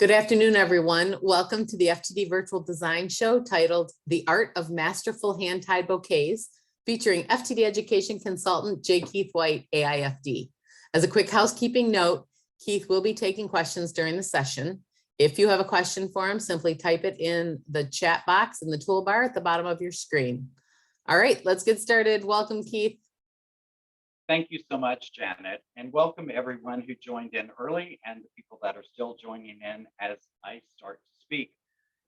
Good afternoon, everyone. Welcome to the FTD Virtual Design Show titled The Art of Masterful Hand-Tied Bouquets, featuring FTD Education Consultant J. Keith White, AIFD. As a quick housekeeping note, Keith will be taking questions during the session. If you have a question for him, simply type it in the chat box in the toolbar at the bottom of your screen. All right, let's get started. Welcome, Keith. Thank you so much, Janet, and welcome everyone who joined in early and the people that are still joining in as I start to speak.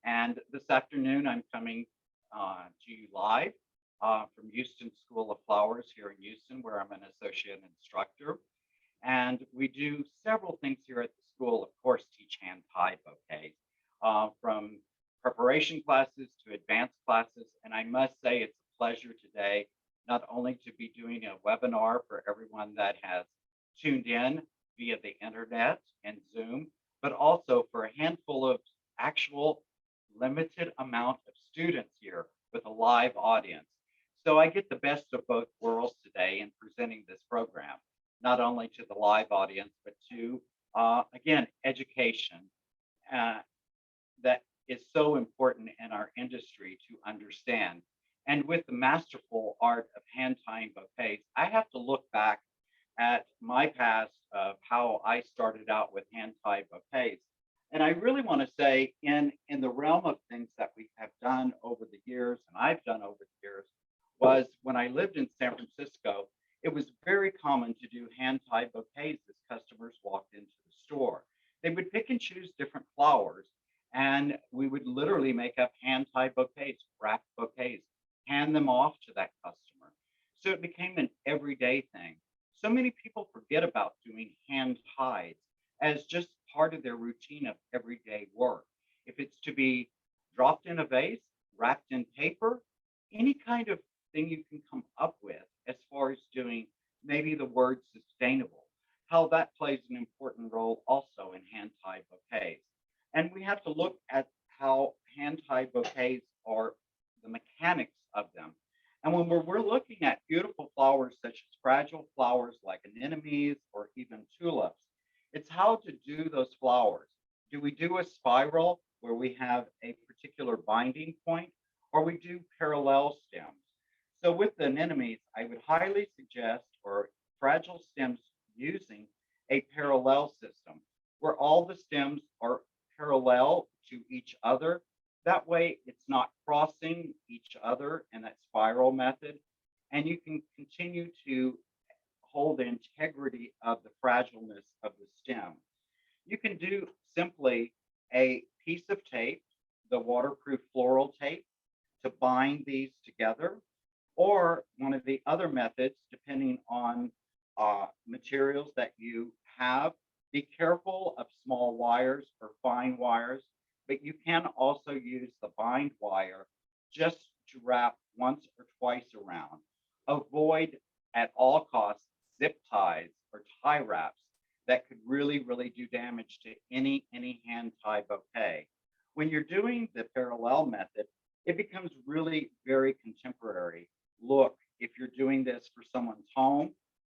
And this afternoon, I'm coming to you live from Houston School of Flowers here in Houston, where I'm an associate instructor. And we do several things here at the school, of course, teach hand-tied bouquets, from preparation classes to advanced classes. And I must say it's a pleasure today not only to be doing a webinar for everyone that has tuned in via the internet and Zoom, but also for a handful of actual limited amount of students here with a live audience. So I get the best of both worlds today in presenting this program, not only to the live audience, but to, again, education that is so important in our industry to understand. And with the masterful art of hand-tying bouquets, I have to look back at my past of how I started out with hand-tied bouquets. And I really want to say in the realm of things that we have done over the years, and I've done over the years, was when I lived in San Francisco, it was very common to do hand-tied bouquets as customers walked into the store. They would pick and choose different flowers, and we would literally make up hand-tied bouquets, wrapped bouquets, hand them off to that customer. So it became an everyday thing. So many people forget about doing hand ties as just part of their routine of everyday work. If it's to be dropped in a vase, wrapped in paper, any kind of thing you can come up with as far as doing maybe the word sustainable, how that plays an important role also in hand-tied bouquets. And we have to look at how hand-tied bouquets are the mechanics of them. And when we're looking at beautiful flowers such as fragile flowers like anemones or even tulips, it's how to do those flowers. Do we do a spiral where we have a particular binding point, or we do parallel stems? So with the anemones, I would highly suggest, or fragile stems, using a parallel system where all the stems are parallel to each other. That way, it's not crossing each other in that spiral method, and you can continue to hold the integrity of the fragileness of the stem. You can do simply a piece of tape, the waterproof floral tape, to bind these together, or one of the other methods, depending on materials that you have. Be careful of small wires or fine wires, but you can also use the bind wire just to wrap once or twice around. Avoid at all costs zip ties or tie wraps that could really do damage to any hand-tied bouquet. When you're doing the parallel method, it becomes really very contemporary. Look, if you're doing this for someone's home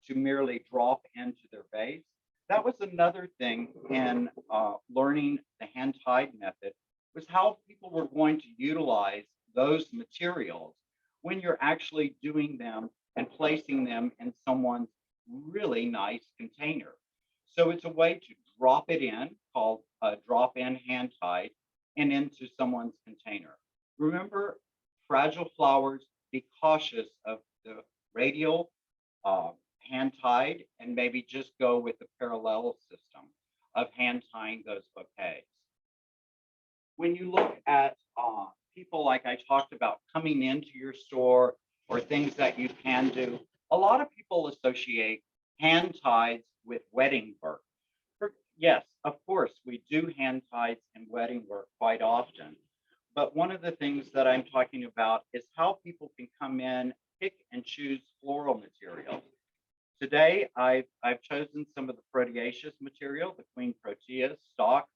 to merely drop into their vase, that was another thing in learning the hand-tied method, was how people were going to utilize those materials when you're actually doing them and placing them in someone's really nice container. So it's a way to drop it in, called drop-in hand-tied, and into someone's container. Remember, fragile flowers, be cautious of the radial hand-tied, and maybe just go with the parallel system of hand-tying those bouquets. When you look at people like I talked about coming into your store or things that you can do, a lot of people associate hand-ties with wedding work. Yes, of course, we do hand-ties and wedding work quite often. But one of the things that I'm talking about is how people can come in, pick and choose floral materials. Today, I've chosen some of the proteaceous material, the Queen Protea, stalk,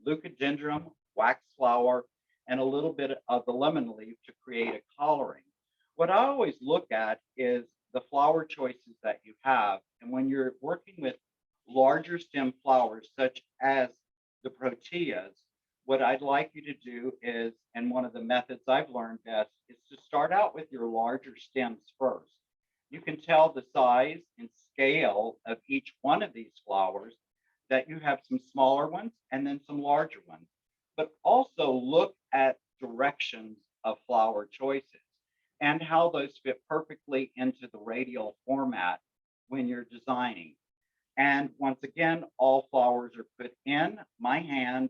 leucadendrum, wax flower, and a little bit of the lemon leaf to create a coloring. What I always look at is the flower choices that you have. And when you're working with larger stem flowers, such as the proteas, what I'd like you to do is, and one of the methods I've learned best, is to start out with your larger stems first. You can tell the size and scale of each one of these flowers, that you have some smaller ones and then some larger ones, but also look at directions of flower choices and how those fit perfectly into the radial format when you're designing. And once again, all flowers are put in my hand,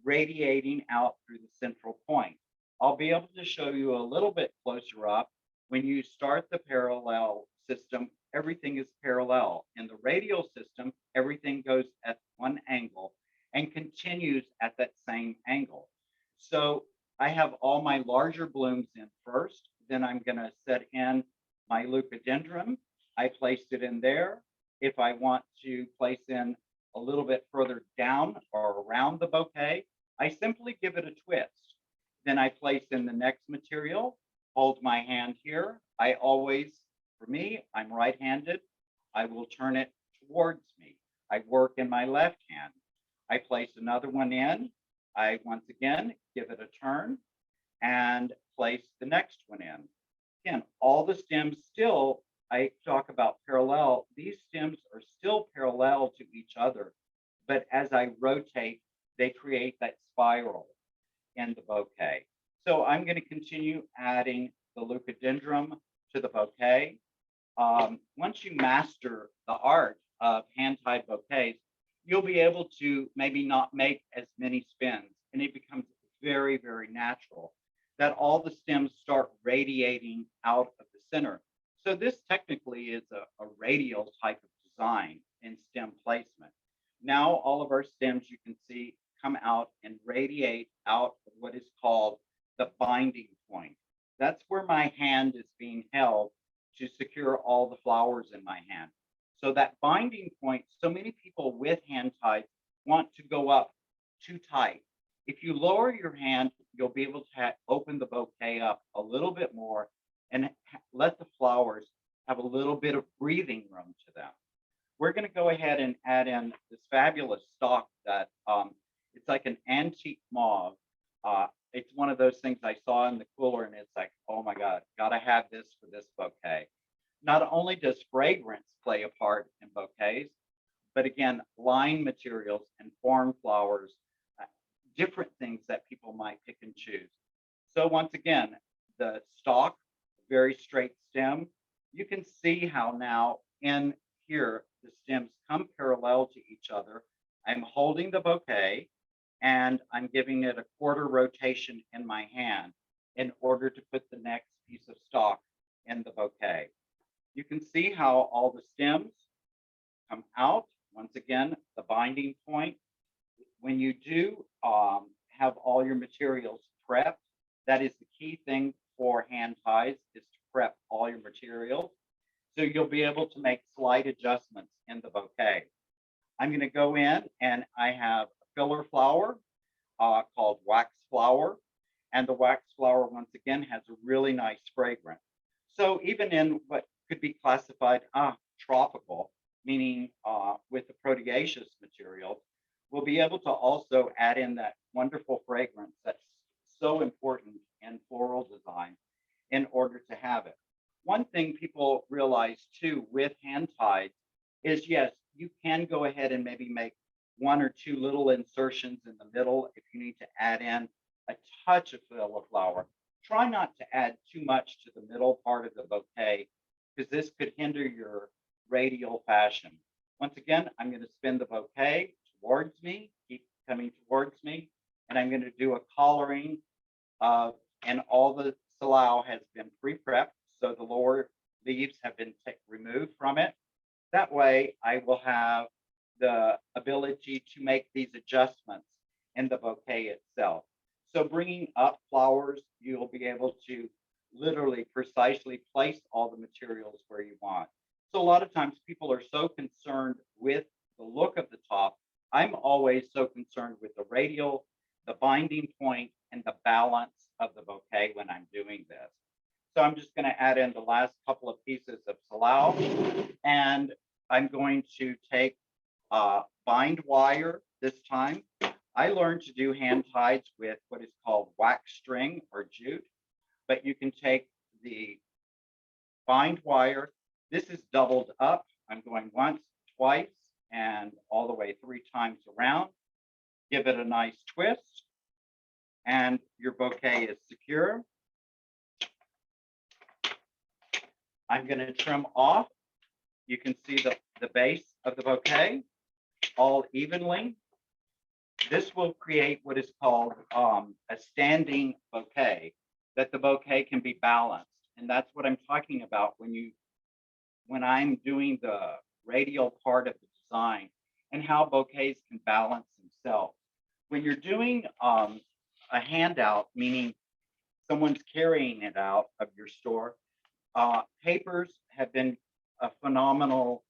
radiating out through the central point. I'll be able to show you a little bit closer up. When you start the parallel system, everything is parallel. In the radial system, everything goes at one angle and continues at that same angle. So I have all my larger blooms in first, then I'm going to set in my leucodendron. I placed it in there. If I want to place in a little bit further down or around the bouquet, I simply give it a twist. Then I place in the next material, hold my hand here. I always, for me, I'm right-handed. I will turn it towards me. I work in my left hand. I place another one in. I once again give it a turn and place the next one in. Again, all the stems still, I talk about parallel. These stems are still parallel to each other, but as I rotate, they create that spiral in the bouquet. So I'm going to continue adding the leucodendron to the bouquet. Once you master the art of hand-tied bouquets, you'll be able to maybe not make as many spins, and it becomes very, very natural that all the stems start radiating out of the center. So this technically is a radial type of design in stem placement. Now all of our stems, you can see, come out and radiate out of what is called the binding point. That's where my hand is being held to secure all the flowers in my hand. So that binding point, so many people with hand ties want to go up too tight. If you lower your hand, you'll be able to open the bouquet up a little bit more and let the flowers have a little bit of breathing room to them. We're going to go ahead and add in this fabulous stock that it's like an antique mauve. It's one of those things I saw in the cooler and it's like, oh my God, gotta have this for this bouquet. Not only does fragrance play a part in bouquets, but again, line materials and form flowers, different things that people might pick and choose. So once again, the stalk, very straight stem. You can see how now in here, the stems come parallel to each other. I'm holding the bouquet and I'm giving it a quarter rotation in my hand in order to put the next piece of stalk in the bouquet. You can see how all the stems come out. Once again, the binding point. When you do have all your materials prepped, that is the key thing for hand ties, is to prep all your materials. So you'll be able to make slight adjustments in the bouquet. I'm going to go in and I have a filler flower called wax flower. And the wax flower, once again, has a really nice fragrance. So even in what could be classified tropical, meaning with the proteaceous material, we'll be able to also add in that wonderful fragrance that's so important in floral design in order to have it. One thing people realize too with hand tied is, yes, you can go ahead and maybe make one or two little insertions in the middle if you need to add in a touch of filler flower. Try not to add too much to the middle part of the bouquet because this could hinder your radial fashion. Once again, I'm going to spin the bouquet towards me, keep coming towards me, and I'm going to do a collaring and all the salao has been pre-prepped, so the lower leaves have been removed from it. That way, I will have the ability to make these adjustments in the bouquet itself. So bringing up flowers, you'll be able to literally precisely place all the materials where you want. So a lot of times people are so concerned with the look of the top. I'm always so concerned with the radial, the binding point, and the balance of the bouquet when I'm doing this. So I'm just going to add in the last couple of pieces of salao, and I'm going to take bind wire this time. I learned to do hand ties with what is called wax string or jute, but you can take the bind wire. This is doubled up. I'm going once, twice, and all the way 3 times around. Give it a nice twist, and your bouquet is secure. I'm going to trim off. You can see the base of the bouquet all evenly. This will create what is called a standing bouquet, that the bouquet can be balanced. And that's what I'm talking about when I'm doing the radial part of the design and how bouquets can balance themselves. When you're doing a handout, meaning someone's carrying it out of your store, papers have been a phenomenal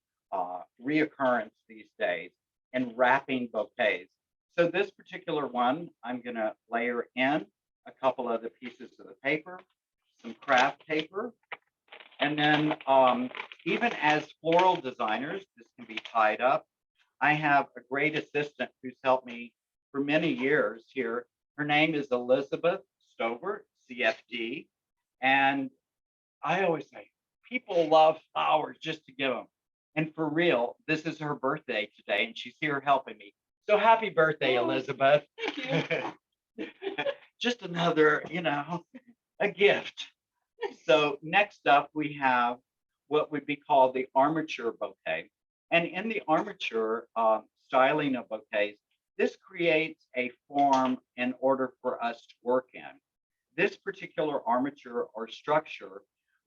reoccurrence these days in wrapping bouquets. So this particular one, I'm going to layer in a couple of the pieces of the paper, some craft paper, and then even as floral designers, this can be tied up. I have a great assistant who's helped me for many years here. Her name is Elizabeth Stover, CFD, and I always say, people love flowers just to give them. And for real, this is her birthday today, and she's here helping me. So happy birthday, Elizabeth. Thank you. Just another, a gift. So next up, we have what would be called the armature bouquet. And in the armature styling of bouquets, this creates a form in order for us to work in. This particular armature or structure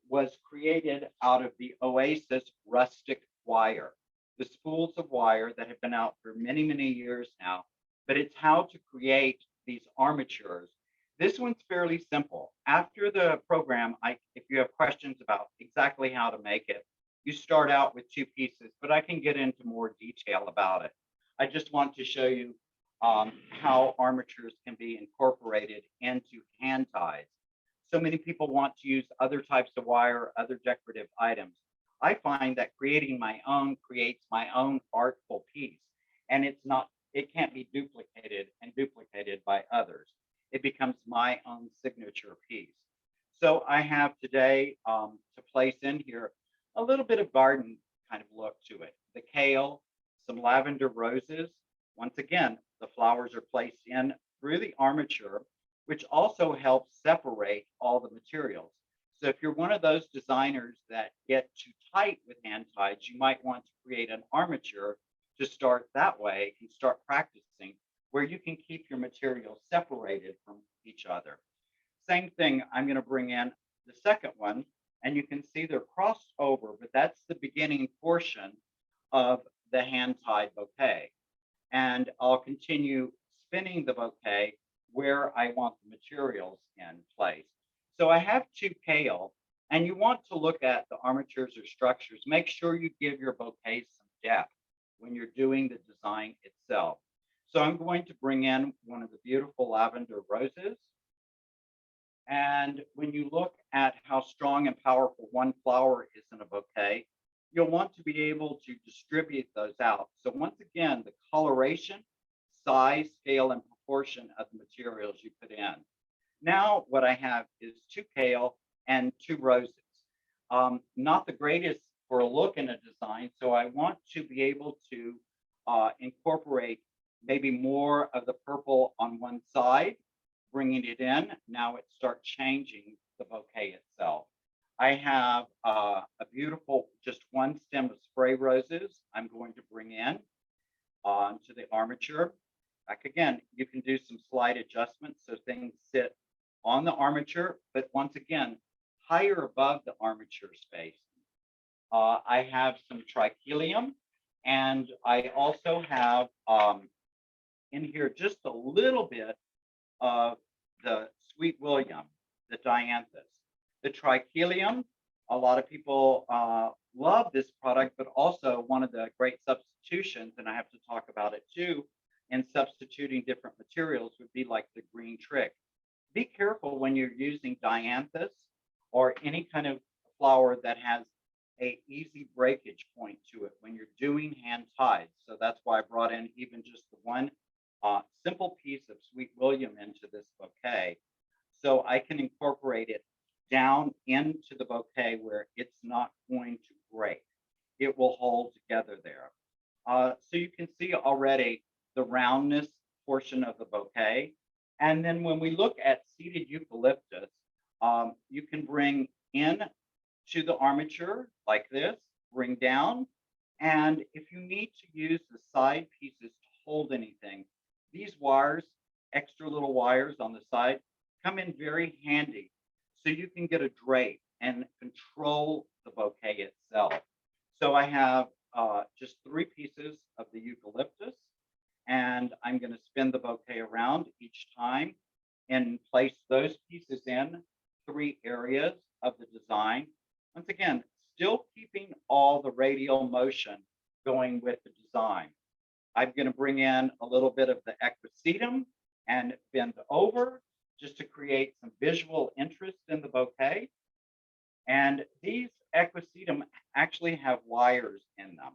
was created out of the Oasis rustic wire, the spools of wire that have been out for many, many years now, but it's how to create these armatures. This one's fairly simple. After the program, if you have questions about exactly how to make it, you start out with 2 pieces, but I can get into more detail about it. I just want to show you how armatures can be incorporated into hand ties. So many people want to use other types of wire, other decorative items. I find that creating my own creates my own artful piece, and it can't be duplicated by others. It becomes my own signature piece. So I have today to place in here a little bit of garden kind of look to it. The kale, some lavender roses. Once again, the flowers are placed in through the armature, which also helps separate all the materials. So if you're one of those designers that get too tight with hand ties, you might want to create an armature to start that way and start practicing where you can keep your materials separated from each other. Same thing, I'm going to bring in the second one, and you can see they're crossed over, but that's the beginning portion of the hand-tied bouquet. And I'll continue spinning the bouquet where I want the materials in place. So I have 2 kale, and you want to look at the armatures or structures. Make sure you give your bouquet some depth when you're doing the design itself. So I'm going to bring in one of the beautiful lavender roses. And when you look at how strong and powerful one flower is in a bouquet, you'll want to be able to distribute those out. So once again, the coloration, size, scale, and proportion of the materials you put in. Now what I have is 2 kale and 2 roses. Not the greatest for a look in a design, so I want to be able to incorporate maybe more of the purple on one side, bringing it in. Now it starts changing the bouquet itself. I have a beautiful, just 1 stem of spray roses I'm going to bring in onto the armature. Like again, you can do some slight adjustments so things sit on the armature, but once again, higher above the armature space. I have some trichylium, and I also have in here just a little bit of the sweet William, the dianthus. The trichylium, a lot of people love this product, but also one of the great substitutions, and I have to talk about it too, in substituting different materials would be like the green trick. Be careful when you're using dianthus or any kind of flower that has a easy breakage point to it when you're doing hand ties. So that's why I brought in even just the 1 simple piece of Sweet William into this bouquet, so I can incorporate it down into the bouquet where it's not going to break. It will hold together there. So you can see already the roundness portion of the bouquet. And then when we look at seeded eucalyptus, you can bring in to the armature like this, bring down. And if you need to use the side pieces to hold anything, these wires, extra little wires on the side, come in very handy. So you can get a drape and control the bouquet itself. So I have just 3 pieces of the eucalyptus, and I'm going to spin the bouquet around each time and place those pieces in 3 areas of the design. Once again, still keeping all the radial motion going with the design. I'm going to bring in a little bit of the equisetum and bend over just to create some visual interest in the bouquet. And these equisetum actually have wires in them.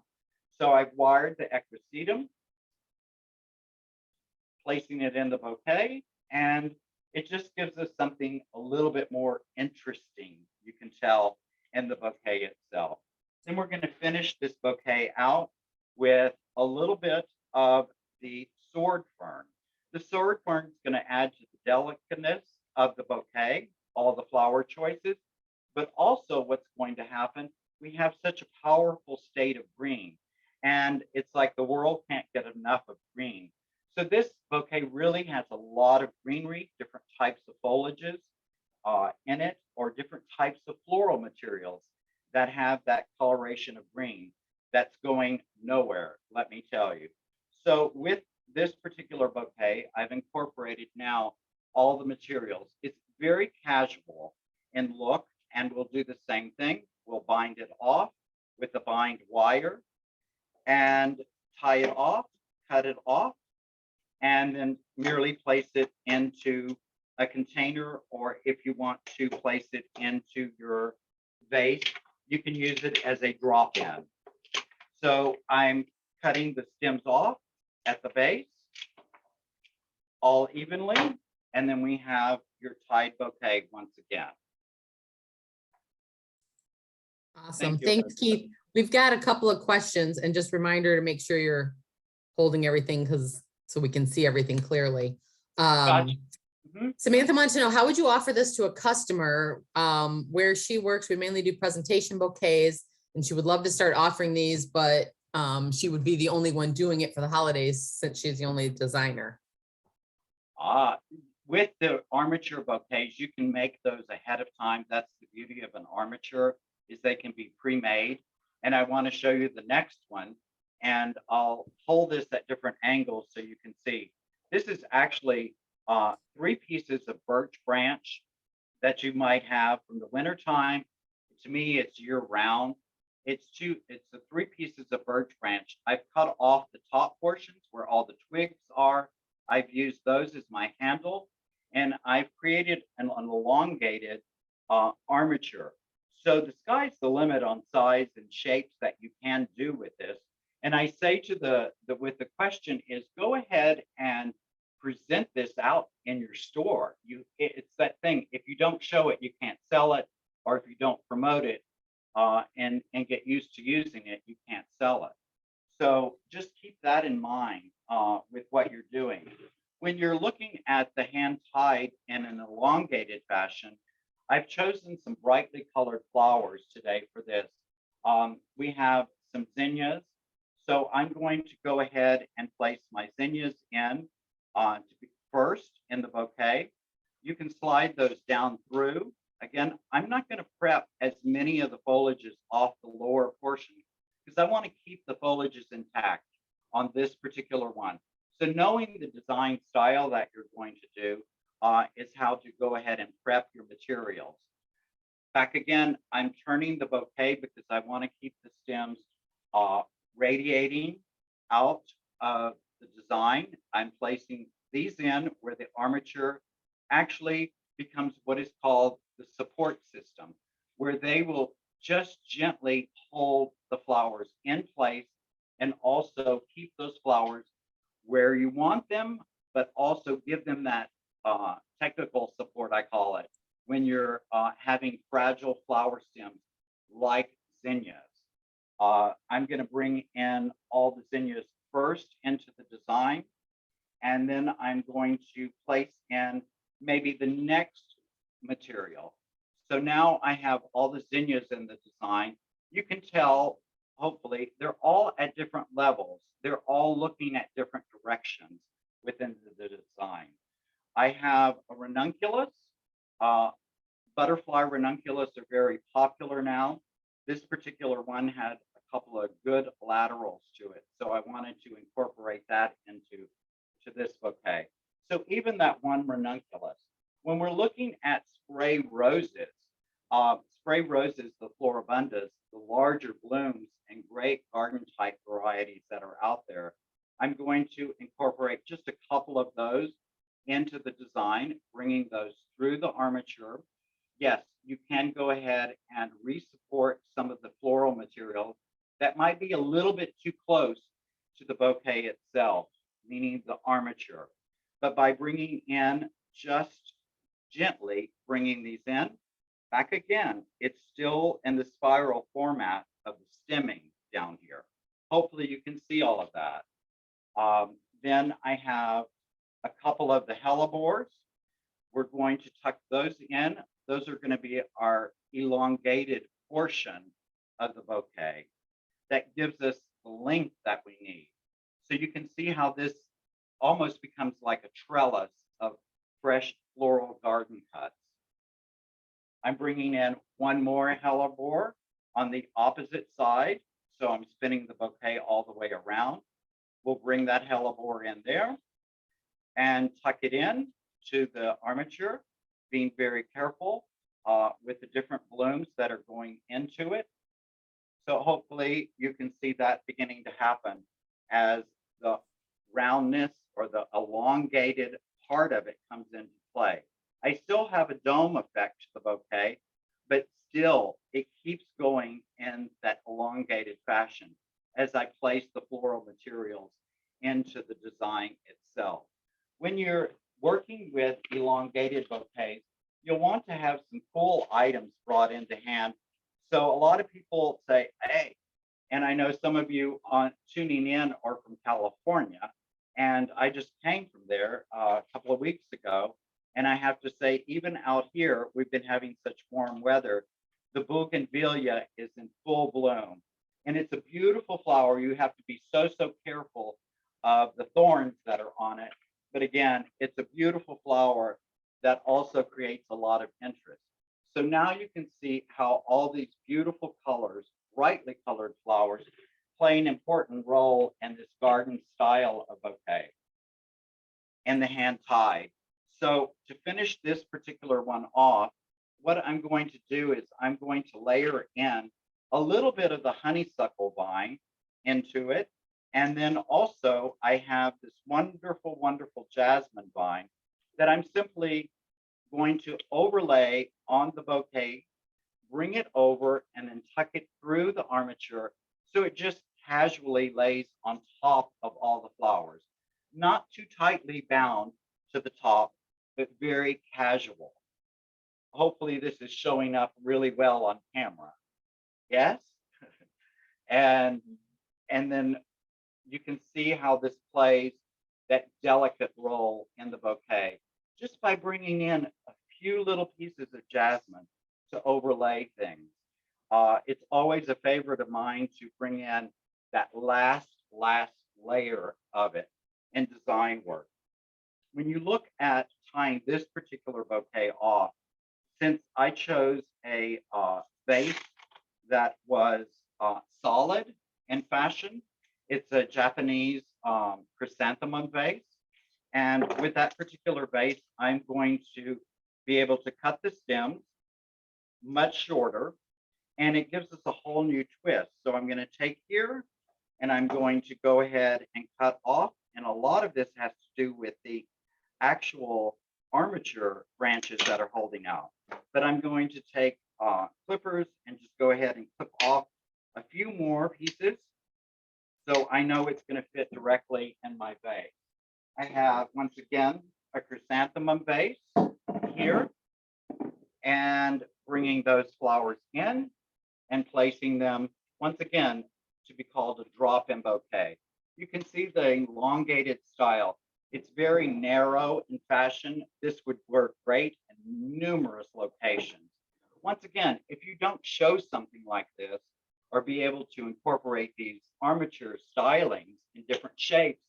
So I've wired the equisetum, placing it in the bouquet, and it just gives us something a little bit more interesting, you can tell, in the bouquet itself. Then we're going to finish this bouquet out with a little bit of the sword fern. The sword fern is going to add to the delicateness of the bouquet, all the flower choices, but also what's going to happen, we have such a powerful state of green, and it's like the world can't get enough of green. So this bouquet really has a lot of greenery, different types of foliages in it, or different types of floral materials that have that coloration of green that's going nowhere, let me tell you. So with this particular bouquet, I've incorporated now all the materials. It's very casual in look, and we'll do the same thing. We'll bind it off with the bind wire and tie it off, cut it off, and then merely place it into a container, or if you want to place it into your vase, you can use it as a drop-in. So I'm cutting the stems off at the base all evenly, and then we have your tied bouquet once again. Awesome. Thanks, Keith. We've got a couple of questions, and just reminder to make sure you're holding everything so we can see everything clearly. Gotcha. Samantha wants to know, how would you offer this to a customer? Where she works, we mainly do presentation bouquets, and she would love to start offering these, but she would be the only one doing it for the holidays since she's the only designer. With the armature bouquets, you can make those ahead of time. That's the beauty of an armature, is they can be pre-made. And I want to show you the next one, and I'll hold this at different angles so you can see. This is actually 3 pieces of birch branch that you might have from the winter time. To me, it's year round. It's the 3 pieces of birch branch. I've cut off the top portions where all the twigs are. I've used those as my handle, and I've created an elongated armature. So the sky's the limit on size and shapes that you can do with this. And I say to with the question is, go ahead and present this out in your store. It's that thing, if you don't show it, you can't sell it, or if you don't promote it and get used to using it, you can't sell it. So just keep that in mind with what you're doing. When you're looking at the hand tied in an elongated fashion, I've chosen some brightly colored flowers today for this. We have some zinnias. So I'm going to go ahead and place my zinnias in first in the bouquet. You can slide those down through. Again, I'm not going to prep as many of the foliages off the lower portion because I want to keep the foliages intact on this particular one. So knowing the design style that you're going to do is how to go ahead and prep your materials. Back again, I'm turning the bouquet because I want to keep the stems radiating out of the design. I'm placing these in where the armature actually becomes what is called the support system, where they will just gently hold the flowers in place and also keep those flowers where you want them, but also give them that technical support, I call it, when you're having fragile flower stems like zinnias. I'm going to bring in all the zinnias first into the design, and then I'm going to place in maybe the next material. So now I have all the zinnias in the design. You can tell, hopefully, they're all at different levels. They're all looking at different directions within the design. I have a ranunculus. Butterfly ranunculus are very popular now. This particular one had a couple of good laterals to it, so I wanted to incorporate that into this bouquet. So even that one ranunculus, when we're looking at spray roses, the floribundas, the larger blooms and great garden type varieties that are out there, I'm going to incorporate just a couple of those into the design, bringing those through the armature. Yes, you can go ahead and re-support some of the floral material that might be a little bit too close to the bouquet itself, meaning the armature. But by bringing in, just gently bringing these in, back again, it's still in the spiral format of the stemming down here. Hopefully you can see all of that. Then I have a couple of the hellebores. We're going to tuck those in. Those are going to be our elongated portion of the bouquet that gives us the length that we need. So you can see how this almost becomes like a trellis of fresh floral garden cuts. I'm bringing in one more hellebore on the opposite side. So I'm spinning the bouquet all the way around. We'll bring that hellebore in there and tuck it in to the armature, being very careful with the different blooms that are going into it. So hopefully you can see that beginning to happen as the roundness or the elongated part of it comes into play. I still have a dome effect to the bouquet, but still it keeps going in that elongated fashion as I place the floral materials into the design itself. When you're working with elongated bouquets, you'll want to have some cool items brought into hand. So a lot of people say, hey, and I know some of you tuning in are from California, and I just came from there a couple of weeks ago. And I have to say, even out here, we've been having such warm weather. The bougainvillea is in full bloom. And it's a beautiful flower. You have to be so careful of the thorns that are on it. But again, it's a beautiful flower that also creates a lot of interest. So now you can see how all these beautiful colors, brightly colored flowers, play an important role in this garden style of bouquet and the hand tied. So to finish this particular one off, what I'm going to do is I'm going to layer in a little bit of the honeysuckle vine into it. And then also I have this wonderful, wonderful jasmine vine that I'm simply going to overlay on the bouquet, bring it over, and then tuck it through the armature so it just casually lays on top of all the flowers. Not too tightly bound to the top, but very casual. Hopefully this is showing up really well on camera. Yes? and then you can see how this plays that delicate role in the bouquet just by bringing in a few little pieces of jasmine to overlay things. It's always a favorite of mine to bring in that last layer of it in design work. When you look at tying this particular bouquet off, since I chose a vase that was solid in fashion, it's a Japanese chrysanthemum vase. And with that particular vase, I'm going to be able to cut the stems much shorter, and it gives us a whole new twist. So I'm going to take here and I'm going to go ahead and cut off. And a lot of this has to do with the actual armature branches that are holding out. But I'm going to take clippers and just go ahead and clip off a few more pieces so I know it's going to fit directly in my vase. I have, once again, a chrysanthemum vase here, and bringing those flowers in and placing them, once again, to be called a drop-in bouquet. You can see the elongated style. It's very narrow in fashion. This would work great in numerous locations. Once again, if you don't show something like this or be able to incorporate these armature stylings in different shapes,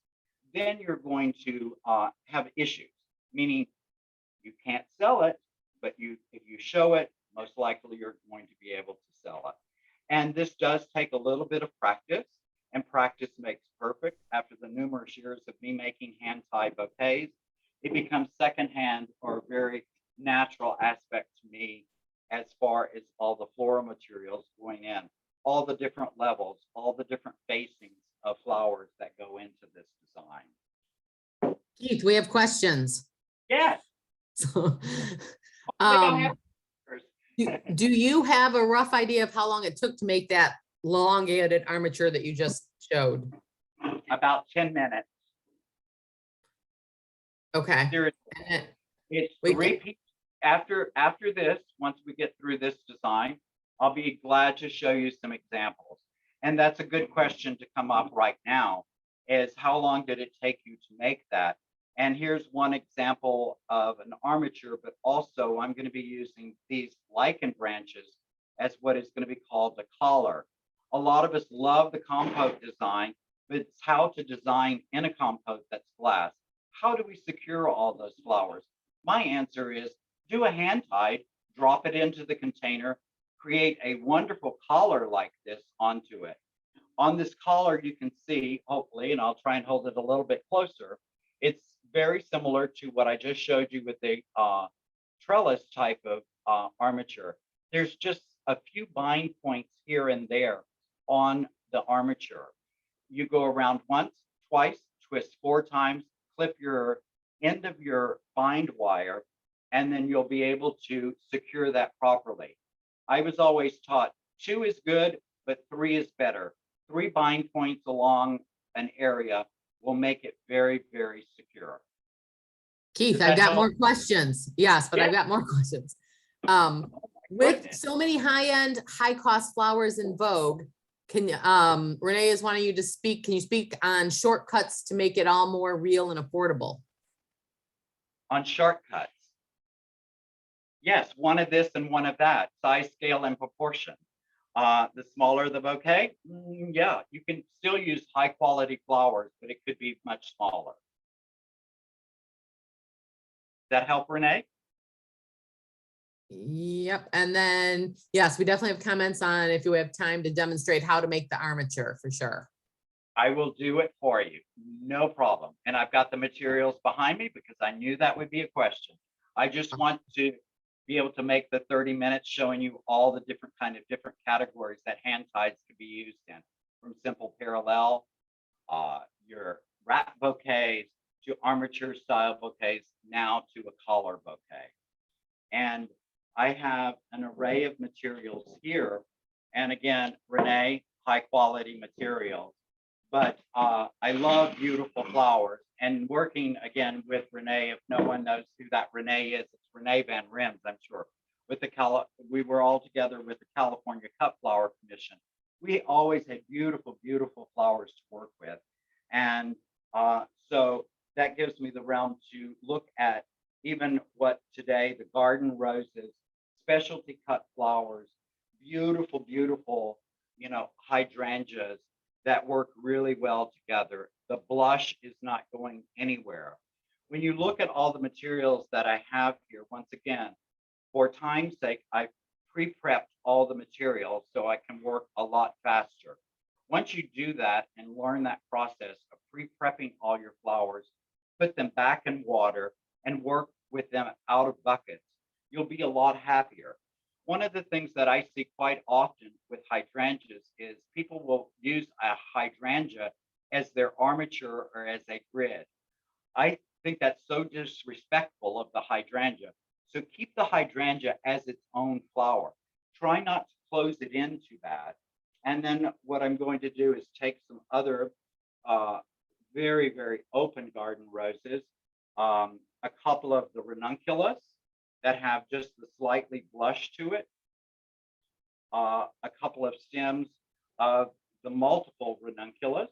then you're going to have issues, meaning you can't sell it, but if you show it, most likely you're going to be able to sell it. And this does take a little bit of practice, and practice makes perfect. After the numerous years of me making hand-tied bouquets, it becomes secondhand or a very natural aspect to me as far as all the floral materials going in, all the different levels, all the different facings of flowers that go into this design. Keith, we have questions. Yes. So, Do do you have a rough idea of how long it took to make that elongated armature that you just showed? About 10 minutes. Okay. Seriously. It's three pieces. After this, once we get through this design, I'll be glad to show you some examples. And that's a good question to come up right now, is how long did it take you to make that? And here's one example of an armature, but also I'm going to be using these lichen branches as what is going to be called the collar. A lot of us love the compote design, but it's how to design in a compote that's glass. How do we secure all those flowers? My answer is do a hand tied, drop it into the container, create a wonderful collar like this onto it. On this collar, you can see, hopefully, and I'll try and hold it a little bit closer, it's very similar to what I just showed you with the trellis type of armature. There's just a few bind points here and there on the armature. You go around once, twice, twist 4 times, clip your end of your bind wire, and then you'll be able to secure that properly. I was always taught 2 is good, but 3 is better. 3 bind points along an area will make it very, very secure. Keith, I've got more questions. Yes, but I've got more questions. With so many high-end, high-cost flowers in vogue, can Renee is wanting you to speak. Can you speak on shortcuts to make it all more real and affordable? On shortcuts? Yes, one of this and one of that, size, scale, and proportion. The smaller the bouquet, yeah, you can still use high quality flowers, but it could be much smaller. Does that help, Renee? Yep. And then, yes, we definitely have comments on if you have time to demonstrate how to make the armature for sure. I will do it for you. No problem. And I've got the materials behind me because I knew that would be a question. I just want to be able to make the 30 minutes showing you all the different categories that hand ties can be used in, from simple parallel, your wrap bouquets, to armature style bouquets, now to a collar bouquet. And I have an array of materials here. And again, Renee, high quality materials. But I love beautiful flowers. And working again with Renee, if no one knows who that Renee is, it's Renee Van Rims, I'm sure. With we were all together with the California Cut Flower Commission. We always had beautiful, beautiful flowers to work with. And so that gives me the realm to look at even what today, the garden roses, specialty cut flowers, beautiful, beautiful, hydrangeas that work really well together. The blush is not going anywhere. When you look at all the materials that I have here, once again, for time's sake, I pre-prepped all the materials so I can work a lot faster. Once you do that and learn that process of pre-prepping all your flowers, put them back in water and work with them out of buckets, you'll be a lot happier. One of the things that I see quite often with hydrangeas is people will use a hydrangea as their armature or as a grid. I think that's so disrespectful of the hydrangea. So keep the hydrangea as its own flower. Try not to close it in too bad. And then what I'm going to do is take some other very, very open garden roses, a couple of the ranunculus that have just the slightly blush to it, a couple of stems of the multiple ranunculus.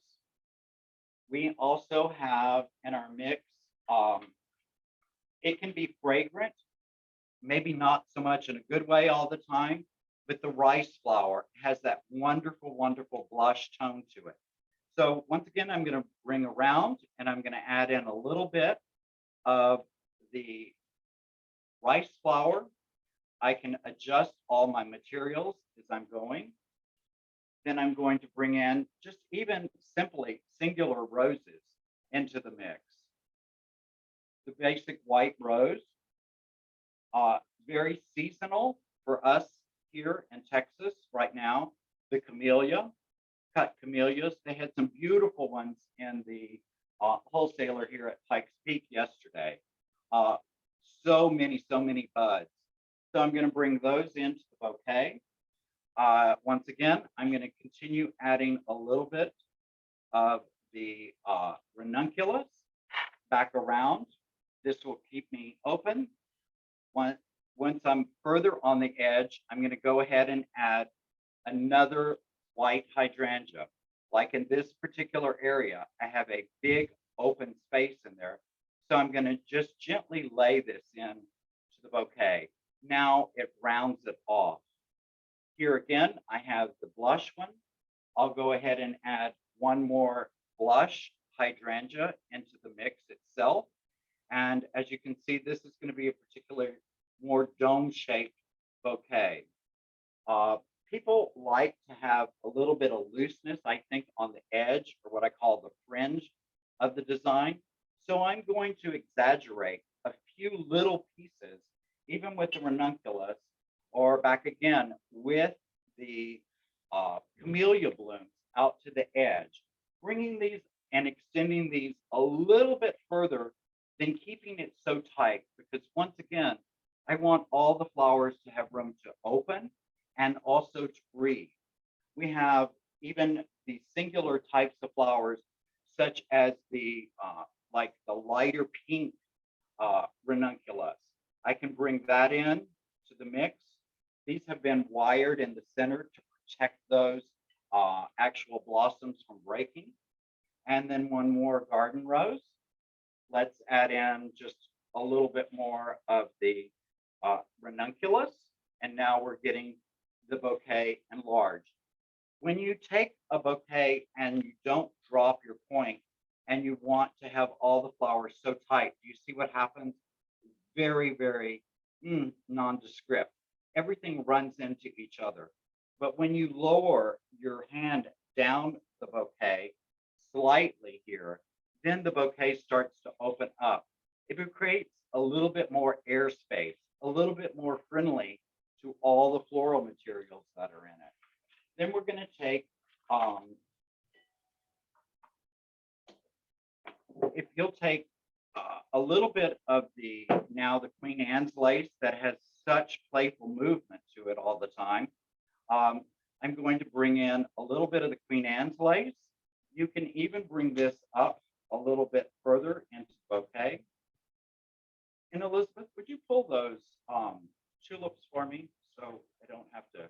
We also have in our mix, it can be fragrant, maybe not so much in a good way all the time, but the rice flower has that wonderful, wonderful blush tone to it. So once again, I'm going to bring around and I'm going to add in a little bit of the rice flower. I can adjust all my materials as I'm going. Then I'm going to bring in just even simply singular roses into the mix. The basic white rose, very seasonal for us here in Texas right now. The camellia, cut camellias. They had some beautiful ones in the wholesaler here at Pikes Peak yesterday. So many buds. So I'm going to bring those into the bouquet. Once again, I'm going to continue adding a little bit of the ranunculus back around. This will keep me open. Once I'm further on the edge, I'm going to go ahead and add another white hydrangea. Like in this particular area, I have a big open space in there. So I'm going to just gently lay this in to the bouquet. Now it rounds it off. Here again, I have the blush one. I'll go ahead and add one more blush hydrangea into the mix itself. And as you can see, this is going to be a particular more dome-shaped bouquet. People like to have a little bit of looseness, I think, on the edge, or what I call the fringe of the design. So I'm going to exaggerate a few little pieces, even with the ranunculus, or back again with the camellia blooms out to the edge, bringing these and extending these a little bit further than keeping it so tight, because once again, I want all the flowers to have room to open and also to breathe. We have even the singular types of flowers, such as the like the lighter pink ranunculus. I can bring that in to the mix. These have been wired in the center to protect those actual blossoms from breaking. And then one more garden rose. Let's add in just a little bit more of the ranunculus. And now we're getting the bouquet enlarged. When you take a bouquet and you don't drop your point and you want to have all the flowers so tight, do you see what happens? Very, very nondescript. Everything runs into each other. But when you lower your hand down the bouquet slightly here, then the bouquet starts to open up. It creates a little bit more airspace, a little bit more friendly to all the floral materials that are in it. Then we're going to take, if you'll take a little bit of the Queen Anne's lace that has such playful movement to it all the time, I'm going to bring in a little bit of the Queen Anne's lace. You can even bring this up a little bit further into the bouquet. And Elizabeth, would you pull those tulips for me so I don't have to?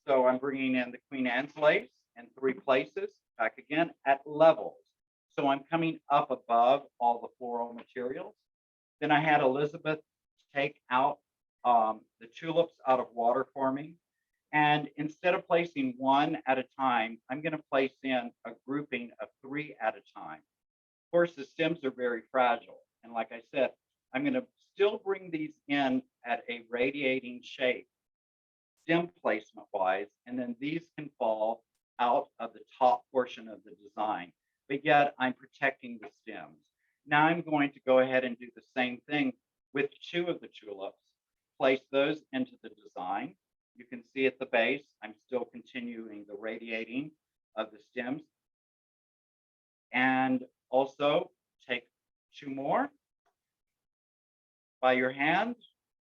So I'm bringing in the Queen Anne's lace in 3 places, back again at levels. So I'm coming up above all the floral materials. Then I had Elizabeth take out the tulips out of water for me. And instead of placing 1 at a time, I'm going to place in a grouping of 3 at a time. Of course, the stems are very fragile. And like I said, I'm going to still bring these in at a radiating shape, stem placement wise, and then these can fall out of the top portion of the design, but yet I'm protecting the stems. Now I'm going to go ahead and do the same thing with 2 of the tulips, place those into the design. You can see at the base, I'm still continuing the radiating of the stems. And also take 2 more by your hand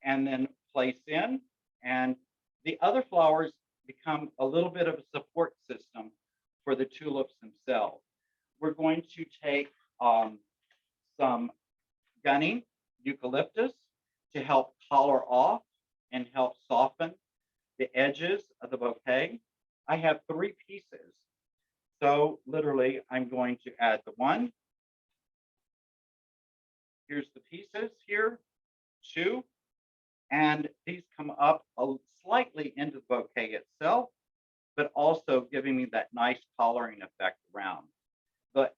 and then place in. And the other flowers become a little bit of a support system for the tulips themselves. themselves. We're going to take some gunny eucalyptus to help color off and help soften the edges of the bouquet. I have 3 pieces. So literally, I'm going to add the 1. Here's the pieces here, 2. And these come up slightly into the bouquet itself, but also giving me that nice coloring effect around. But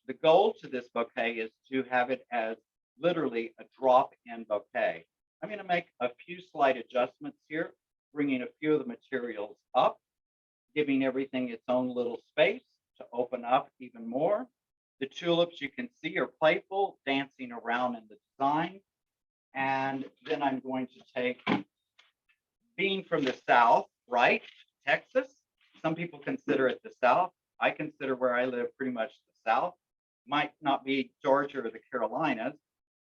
the goal to this bouquet is to have it as literally a drop-in bouquet. I'm going to make a few slight adjustments here, bringing a few of the materials up, giving everything its own little space to open up even more. The tulips you can see are playful, dancing around in the design. And then I'm going to take, being from the South, right, Texas, some people consider it the South. I consider where I live pretty much the South. Might not be Georgia or the Carolinas,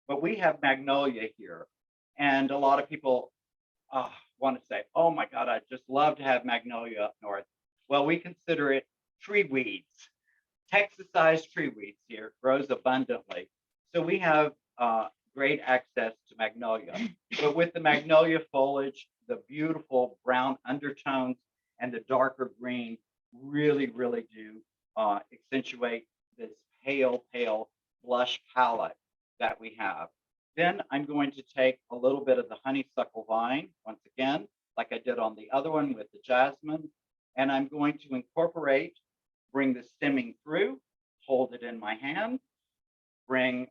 but we have magnolia here. And a lot of people want to say, oh my God, I'd just love to have magnolia up north. Well, we consider it tree weeds. Texas-sized tree weeds here, grows abundantly. So we have great access to magnolia. But with the magnolia foliage, the beautiful brown undertones and the darker green really, really do accentuate this pale, pale blush palette that we have. Then I'm going to take a little bit of the honeysuckle vine, once again, like I did on the other one with the jasmine, and I'm going to incorporate, bring the stemming through, hold it in my hand, bring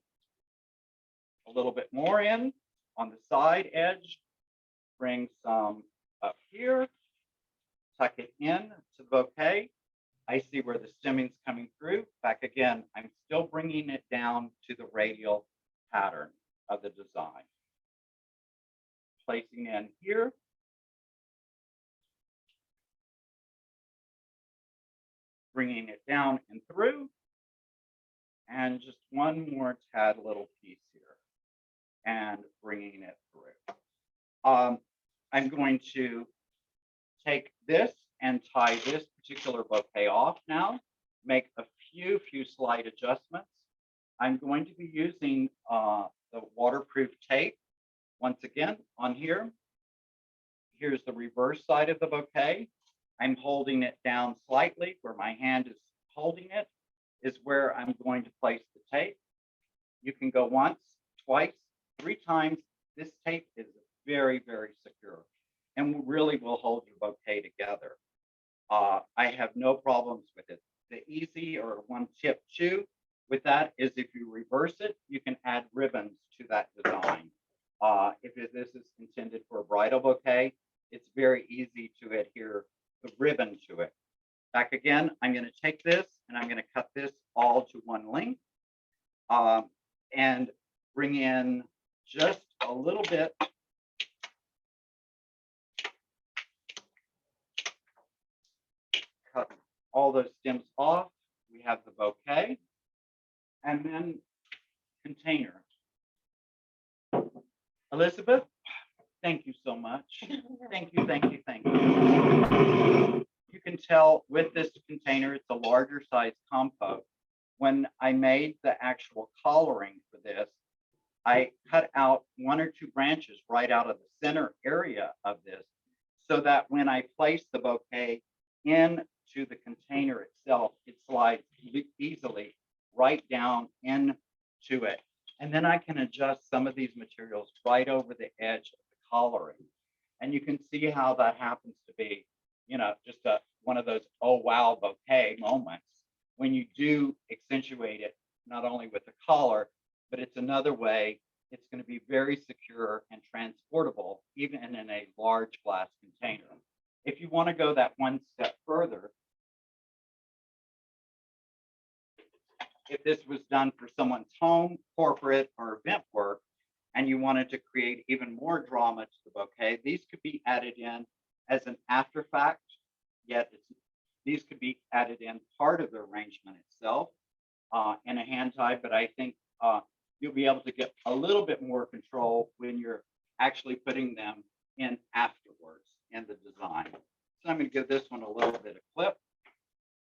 a little bit more in on the side edge, bring some up here, tuck it in to the bouquet. I see where the stemming's coming through. Back again, I'm still bringing it down to the radial pattern of the design. Placing in here. Bringing it down and through. And just one more tad little piece here. And bringing it through. I'm going to take this and tie this particular bouquet off now, make a few slight adjustments. I'm going to be using the waterproof tape once again on here. Here's the reverse side of the bouquet. I'm holding it down slightly where my hand is holding it is where I'm going to place the tape. You can go once, twice, 3 times. This tape is very, very secure and really will hold your bouquet together. I have no problems with it. The easy or one-tip chew with that is if you reverse it, you can add ribbons to that design. If this is intended for a bridal bouquet, it's very easy to adhere the ribbon to it. Back again, I'm going to take this and I'm going to cut this all to one length and bring in just a little bit. Cut all those stems off. We have the bouquet and then container. Elizabeth, thank you so much. Thank you, thank you, thank you. You can tell with this container, it's a larger size compote. When I made the actual coloring for this, I cut out 1 or 2 branches right out of the center area of this so that when I place the bouquet into the container itself, it slides easily right down into it. And then I can adjust some of these materials right over the edge of the coloring. And you can see how that happens to be, you know, just one of those, oh, wow, bouquet moments when you do accentuate it, not only with the collar, but it's another way it's going to be very secure and transportable, even in a large glass container. If you want to go that one step further, if this was done for someone's home, corporate, or event work, and you wanted to create even more drama to the bouquet, these could be added in as an after fact, yet these could be added in part of the arrangement itself in a hand tie, but I think you'll be able to get a little bit more control when you're actually putting them in afterwards in the design. So I'm going to give this one a little bit of clip.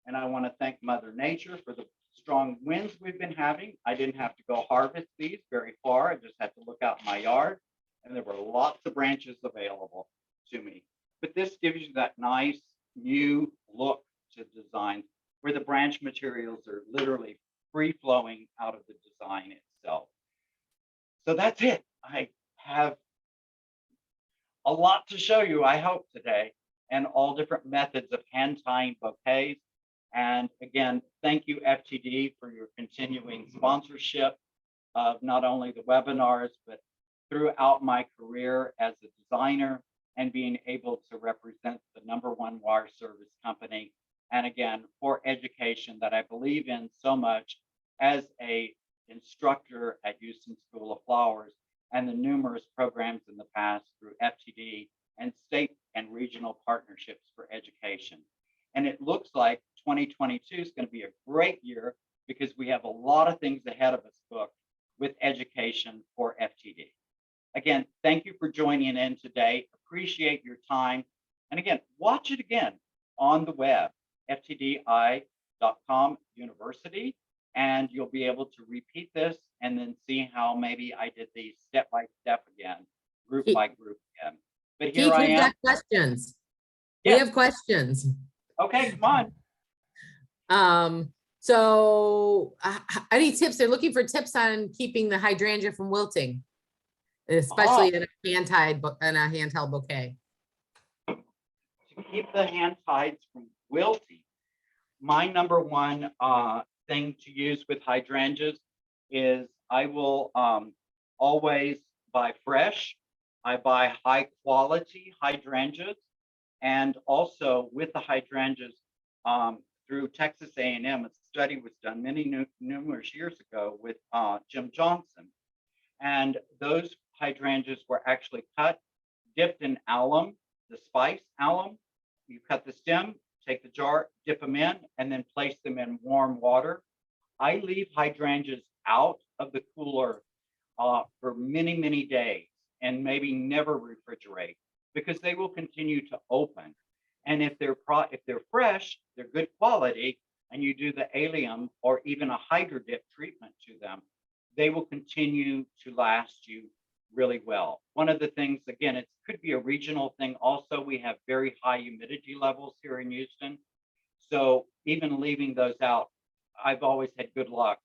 And I want to thank Mother Nature for the strong winds we've been having. I didn't have to go harvest these very far. I just had to look out in my yard, and there were lots of branches available to me. But this gives you that nice new look to design where the branch materials are literally free flowing out of the design itself. So that's it. I have a lot to show you, I hope, today, and all different methods of hand tying bouquets. And again, thank you, FTD, for your continuing sponsorship of not only the webinars, but throughout my career as a designer and being able to represent the #1 wire service company. And again, for education that I believe in so much as a instructor at Houston School of Flowers and the numerous programs in the past through FTD and state and regional partnerships for education. And it looks like 2022 is going to be a great year because we have a lot of things ahead of us booked with education for FTD. Again, thank you for joining in today. Appreciate your time. And again, watch it again on the web, ftdi.com university, and you'll be able to repeat this and then see how maybe I did these step by step again, group by group again. But here Keith, I we've am. got questions. Yes. We have questions. Okay, come on. So any tips? They're looking for tips on keeping the hydrangea from wilting, especially in a handheld bouquet. To keep the hand tides from wilting, my #1 thing to use with hydrangeas is I will always buy fresh. I buy high quality hydrangeas, and also with the hydrangeas through Texas A&M, a study was done numerous years ago with Jim Johnson, and those hydrangeas were actually cut, dipped in alum, the spice alum. You cut the stem, take the jar, dip them in, and then place them in warm water. I leave hydrangeas out of the cooler for many, many days and maybe never refrigerate because they will continue to open. And if they're fresh, they're good quality, and you do the allium or even a hydro dip treatment to them, they will continue to last you really well. One of the things, again, it could be a regional thing. Also, we have very high humidity levels here in Houston. So even leaving those out, I've always had good luck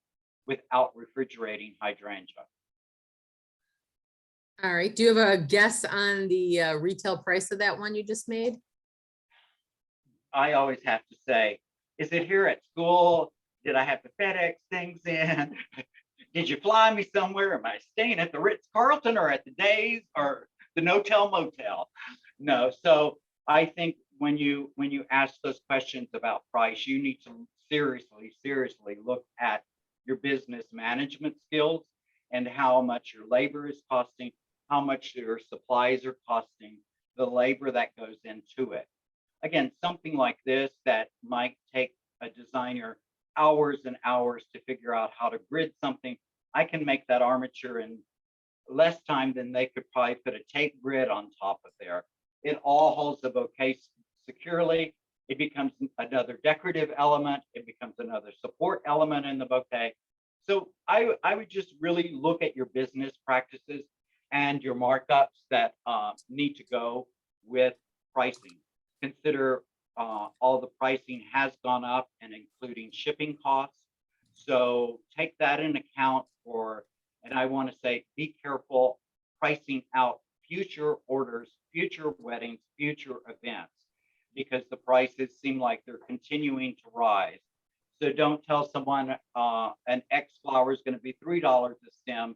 without refrigerating hydrangea. All right. Do you have a guess on the retail price of that one you just made? I always have to say, is it here at school? Did I have to FedEx things in? Did you fly me somewhere? Am I staying at the Ritz-Carlton or at the Days or the No-Tell Motel? No. So I think when you ask those questions about price, you need to seriously look at your business management skills and how much your labor is costing, how much your supplies are costing, the labor that goes into it. Again, something like this that might take a designer hours and hours to figure out how to grid something, I can make that armature in less time than they could probably put a tape grid on top of there. It all holds the bouquet securely. It becomes another decorative element. It becomes another support element in the bouquet. So I would just really look at your business practices and your markups that need to go with pricing. Consider all the pricing has gone up and including shipping costs. So take that in account and I want to say, be careful pricing out future orders, future weddings, future events, because the prices seem like they're continuing to rise. So don't tell someone an X flower is going to be $3 a stem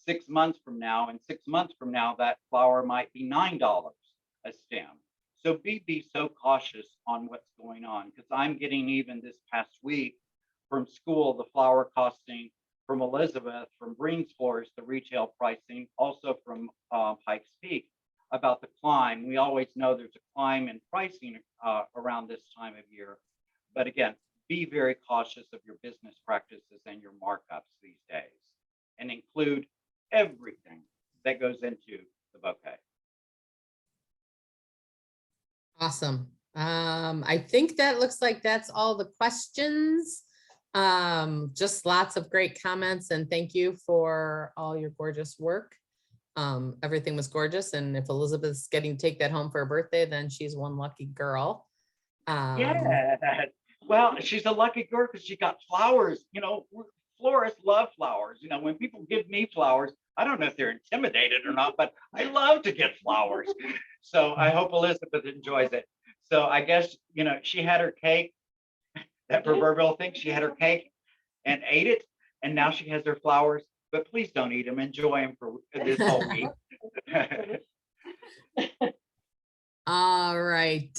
6 months from now, and 6 months from now, that flower might be $9 a stem. So be so cautious on what's going on, because I'm getting even this past week from school, the flower costing from Elizabeth, from Breen's Floors, the retail pricing, also from Pikes Peak about the climb. We always know there's a climb in pricing around this time of year. But again, be very cautious of your business practices and your markups these days, and include everything that goes into the bouquet. Awesome. I think that looks like that's all the questions. Just lots of great comments and thank you for all your gorgeous work. Everything was gorgeous. And if Elizabeth's getting to take that home for her birthday, then she's one lucky girl. Yeah. Well, she's a lucky girl because she got flowers. You know, florists love flowers. You know, when people give me flowers, I don't know if they're intimidated or not, but I love to get flowers. So I hope Elizabeth enjoys it. So I guess, you know, she had her cake, that proverbial thing, she had her cake and ate it. And now she has her flowers, but please don't eat them. Enjoy them for this whole week. All right.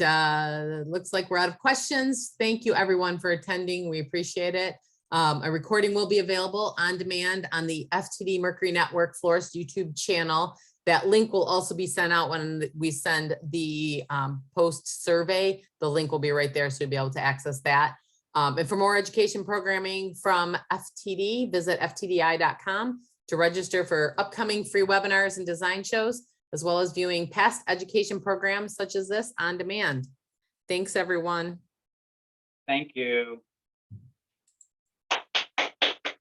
Looks like we're out of questions. Thank you everyone for attending. We appreciate it. A recording will be available on demand on the FTD Mercury Network Florist YouTube channel. That link will also be sent out when we send the post survey. The link will be right there, so you'll be able to access that. And for more education programming from FTD, visit ftdi.com to register for upcoming free webinars and design shows, as well as viewing past education programs such as this on demand. Thanks, everyone. Thank you.